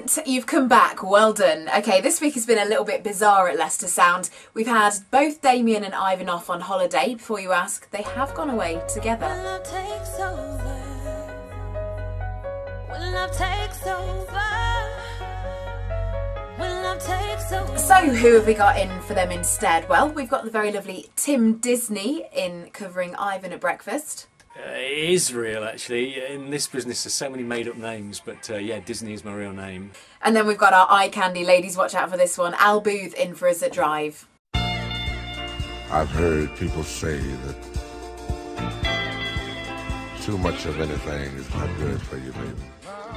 Brilliant, you've come back, well done. Okay, this week has been a little bit bizarre at Leicester Sound. We've had both Damien and Ivan off on holiday. Before you ask, they have gone away together. When love takes over, when love takes over, when love takes over. So who have we got in for them instead? Well, we've got the very lovely Tim Disney in covering Ivan at breakfast. It is real, actually. In this business there's so many made up names, but yeah, Disney is my real name. And then we've got our eye candy, ladies, watch out for this one, Al Booth in for us at Drive. I've heard people say that too much of anything is not good for you, baby.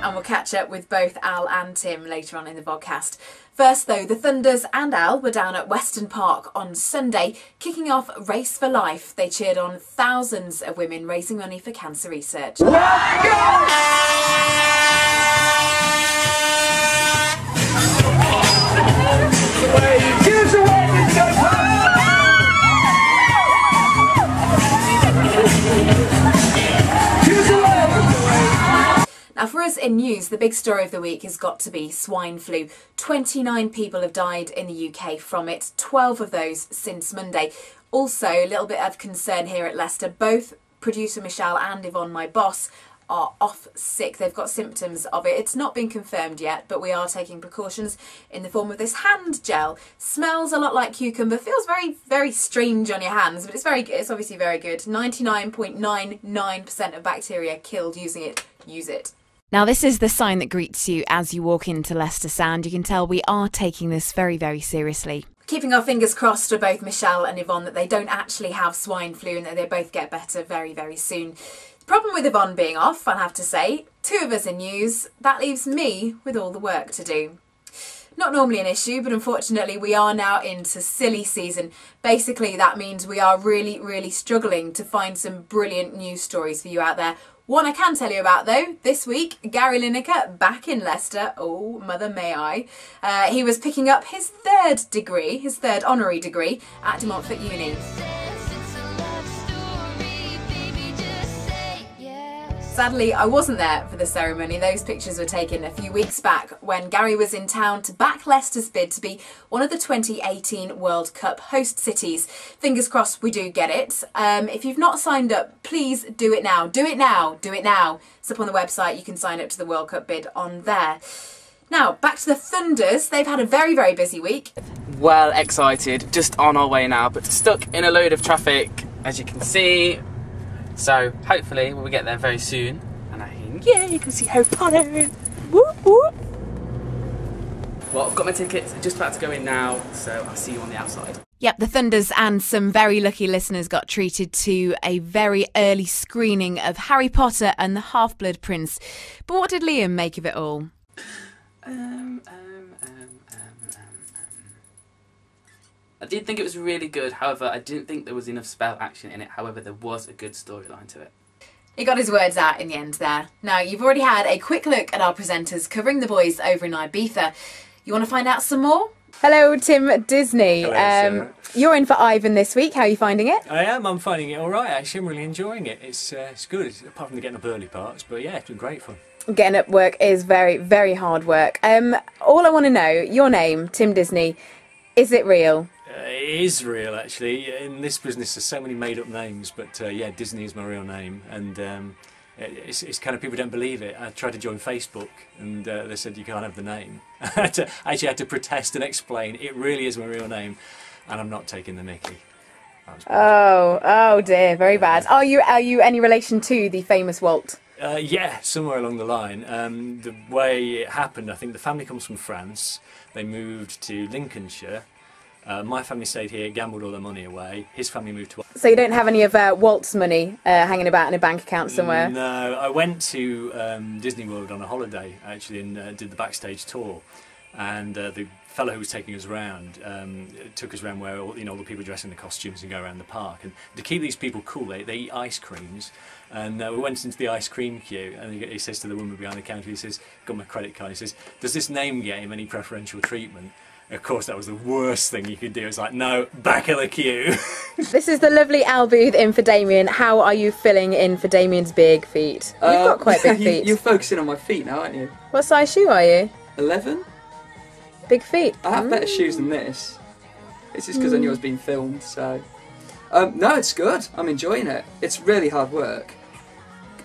And we'll catch up with both Al and Tim later on in the podcast. First though, the Thunders and Al were down at Weston Park on Sunday, kicking off Race for Life. They cheered on thousands of women raising money for cancer research. Let's go! Here's the way to go. Now for us in news, the big story of the week has got to be swine flu. 29 people have died in the UK from it, 12 of those since Monday. Also, a little bit of concern here at Leicester. Both producer Michelle and Yvonne, my boss, are off sick. They've got symptoms of it. It's not been confirmed yet, but we are taking precautions in the form of this hand gel. Smells a lot like cucumber, feels very, very strange on your hands, but it's obviously very good. 99.99% of bacteria killed using it. Use it. Now this is the sign that greets you as you walk into Leicester Sound. You can tell we are taking this very, very seriously. Keeping our fingers crossed for both Michelle and Yvonne that they don't actually have swine flu and that they both get better very, very soon. The problem with Yvonne being off, I'll have to say, two of us in news, that leaves me with all the work to do. Not normally an issue, but unfortunately we are now into silly season. Basically that means we are really, really struggling to find some brilliant news stories for you out there. One I can tell you about though, this week, Gary Lineker back in Leicester, oh mother may I. He was picking up his third honorary degree at De Montfort Uni. Sadly, I wasn't there for the ceremony. Those pictures were taken a few weeks back when Gary was in town to back Leicester's bid to be one of the 2018 World Cup host cities. Fingers crossed we do get it. If you've not signed up, please do it now. Do it now. Do it now. It's up on the website. You can sign up to the World Cup bid on there. Now, back to the Thunders. They've had a very, very busy week. Well excited. Just on our way now, but stuck in a load of traffic, as you can see. So hopefully we'll get there very soon, and yeah, you can see Harry Potter. Whoop, whoop. Well, I've got my tickets, just about to go in now, so I'll see you on the outside. Yep, the Thunders and some very lucky listeners got treated to a very early screening of Harry Potter and the Half-Blood Prince. But what did Liam make of it all? I did think it was really good, however, I didn't think there was enough spell action in it, however, there was a good storyline to it. He got his words out in the end there. Now, you've already had a quick look at our presenters covering the boys over in Ibiza. You want to find out some more? Hello, Tim Disney. Hello, you're in for Ivan this week. How are you finding it? I am. I'm finding it all right, actually. I'm really enjoying it. It's good, apart from the getting up early parts, but yeah, it's been great fun. Getting up work is very, very hard work. All I want to know, your name, Tim Disney, is it real? It is real, actually. In this business there's so many made up names, but yeah, Disney is my real name, and it's kind of, people don't believe it. I tried to join Facebook and they said you can't have the name. I actually had to protest and explain it really is my real name, and I'm not taking the mickey. Oh dear, very bad. Are you any relation to the famous Walt? Yeah, somewhere along the line. The way it happened, I think the family comes from France. They moved to Lincolnshire. My family stayed here, gambled all their money away. His family moved to... So you don't have any of Walt's money hanging about in a bank account somewhere? No, I went to Disney World on a holiday, actually, and did the backstage tour. And the fellow who was taking us around took us around where all the people dress in the costumes and go around the park. And to keep these people cool, they eat ice creams. And we went into the ice cream queue, and he says to the woman behind the counter, he says, got my credit card, he says, does this name get him any preferential treatment? Of course, that was the worst thing you could do. It's like, no, back of the queue. This is the lovely Al Booth in for Damien. How are you filling in for Damien's big feet? You've got quite big feet. You're focusing on my feet now, aren't you? What size shoe are you? 11. Big feet. I have better shoes than this. It's just because I knew I was being filmed, so... no, it's good. I'm enjoying it. It's really hard work.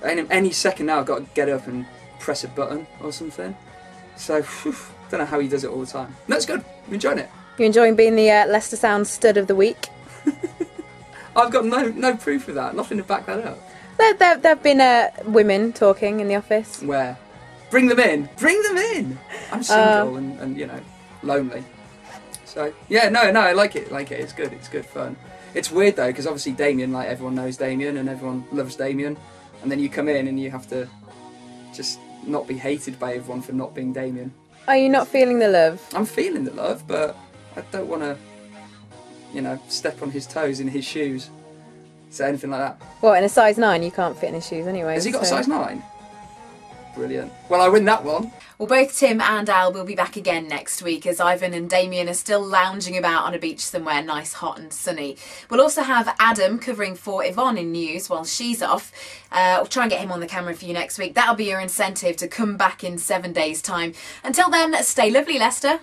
Any second now I've got to get up and press a button or something. So, don't know how he does it all the time. No, it's good. I'm enjoying it. You enjoying being the Leicester Sound Stud of the Week? I've got no proof of that. Nothing to back that up. There have been women talking in the office. Where? Bring them in. Bring them in. I'm single and you know, lonely. So yeah, no, I like it. It's good. It's good fun. It's weird though because obviously Damien, like everyone knows Damien and everyone loves Damien, and then you come in and you have to just not be hated by everyone for not being Damien. Are you not feeling the love? I'm feeling the love, but I don't want to, you know, step on his toes in his shoes. Say anything like that. Well, in a size 9, you can't fit in his shoes anyway. Has he got a size 9? Brilliant. Well, I win that one. Well, both Tim and Al will be back again next week as Ivan and Damien are still lounging about on a beach somewhere nice, hot and sunny. We'll also have Adam covering for Yvonne in news while she's off. We'll try and get him on the camera for you next week. That'll be your incentive to come back in 7 days' time. Until then, stay lovely, Leicester.